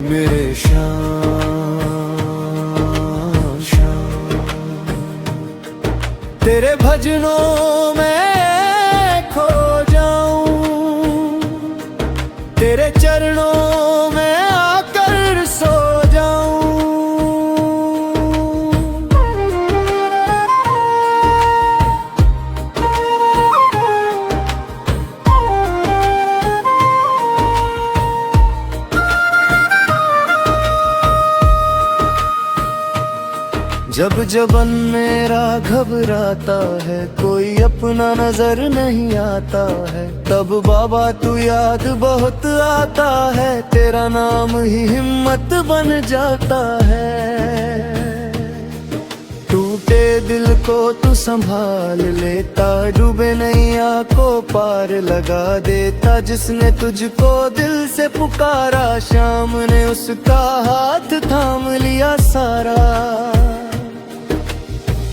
मेरे श्याम श्याम। तेरे भजनों में खो जाऊं, तेरे चरणों में आकर सो जाऊं। जब जबन मेरा घबराता है, कोई अपना नजर नहीं आता है, तब बाबा तू याद बहुत आता है। तेरा नाम ही हिम्मत बन जाता है। टूटे दिल को तू संभाल लेता, डूबे नैया को पार लगा देता। जिसने तुझको दिल से पुकारा, शाम ने उसका हाथ थाम लिया सारा।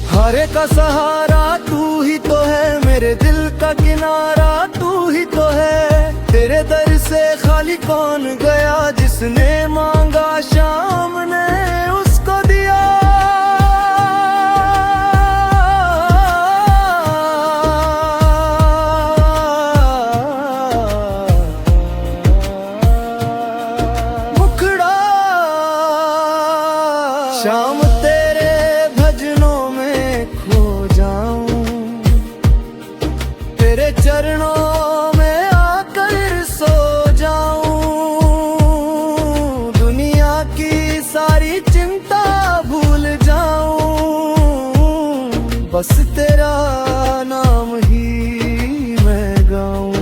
हारे का सहारा तू ही तो है, मेरे दिल का किनारा तू ही तो है। तेरे दर से खाली कौन गया, जिसने मांगा शाम ने उसको दिया। मुखड़ा शाम तेरे भजनों में खो जाऊं, तेरे चरणों में आकर सो जाऊं। दुनिया की सारी चिंता भूल जाऊं, बस तेरा नाम ही मैं गाऊं।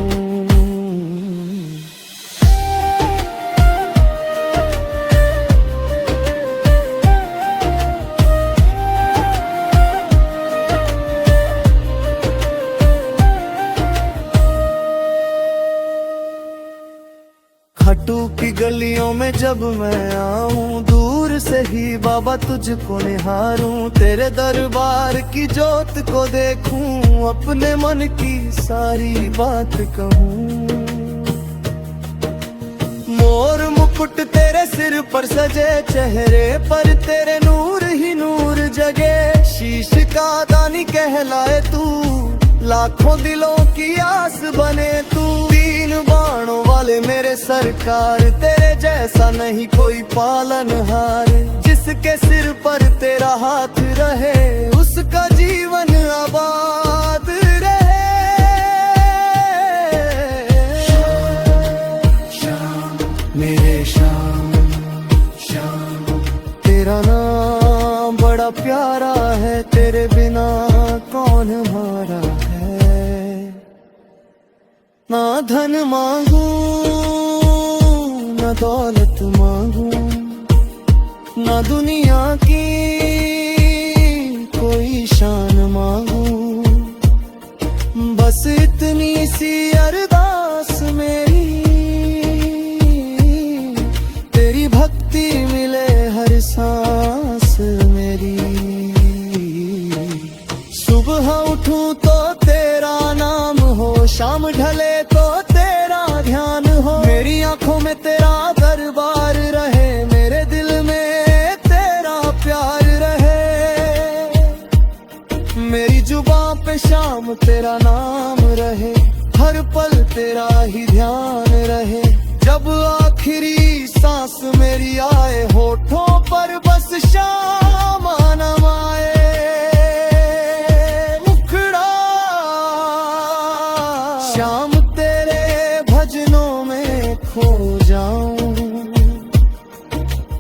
खटू की गलियों में जब मैं आऊं, दूर से ही बाबा तुझको निहारूं। तेरे दरबार की जोत को देखूं, अपने मन की सारी बात कहूं। मोर मुकुट तेरे सिर पर सजे, चेहरे पर तेरे नूर ही नूर जगे। शीश का दानी कहलाए तू, लाखों दिलों की आस बने तू। तीन बाणों वाले मेरे सरकार, तेरे जैसा नहीं कोई पालनहार। जिसके सिर पर तेरा हाथ रहे, उसका जीवन आबाद रहे। श्याम मेरे श्याम श्याम। तेरा नाम बड़ा प्यारा है, तेरे बिना कौन हमारा है। ना धन मांगू ना दौलत मांगू, ना दुनिया की कोई शान मांगू। बस इतनी सी अरदास मेरी, तेरी भक्ति मिले हर सांस मेरी। सुबह उठूं तो तेरा नाम हो, शाम ढले तो तेरा ध्यान हो। मेरी आंखों में तेरा दरबार रहे, मेरे दिल में तेरा प्यार रहे। मेरी जुबां पे शाम तेरा नाम रहे, हर पल तेरा ही ध्यान रहे। जब आखिरी सांस मेरी आए, होठों पर बस शाम नाम आए। शाम तेरे भजनों में खो जाऊं,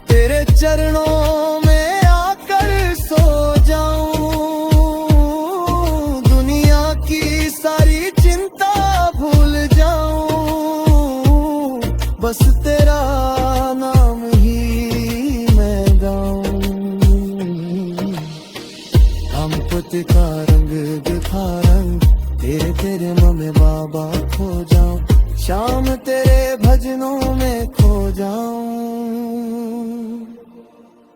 तेरे चरणों में आकर सो जाऊं। दुनिया की सारी चिंता भूल जाऊं, बस तेरा नाम ही मैं गाऊं। हम पुत का रंग दिखा रंग, तेरे तेरे में बाबा खो जाऊं। शाम तेरे भजनों में खो जाऊं,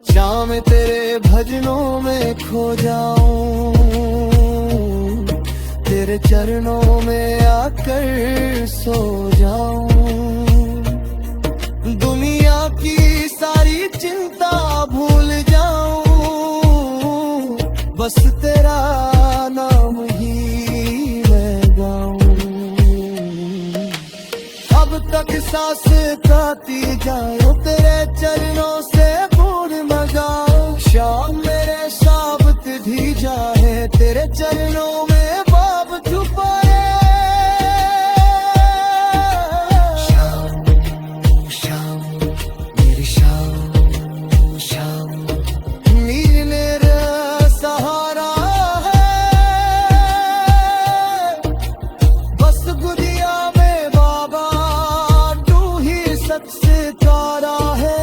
शाम तेरे भजनों में खो जाऊं। तेरे चरणों में आकर सो जाऊं। दुनिया की बढ़ती जाए, तेरे चरणों से बूंद मंगाओ। शाम मेरे साबत धी जाए, तेरे चरणों में बाब छुपाए। शाम शाम मेरी शाम शाम, मीर मेरा सहारा है, बस गुदिया में बाबा तू ही सच सितारा है।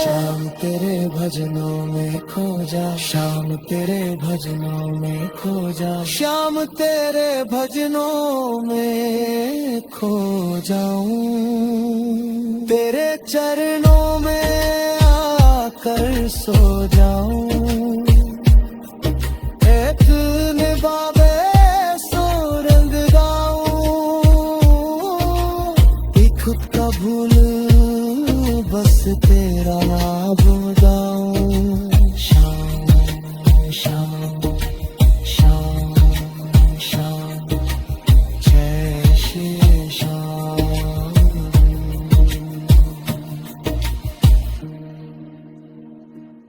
शाम तेरे भजनों में खो जा, शाम तेरे भजनों में खो जा, शाम तेरे भजनों में खो जाऊं, तेरे चरणों में आकर सो जाऊं।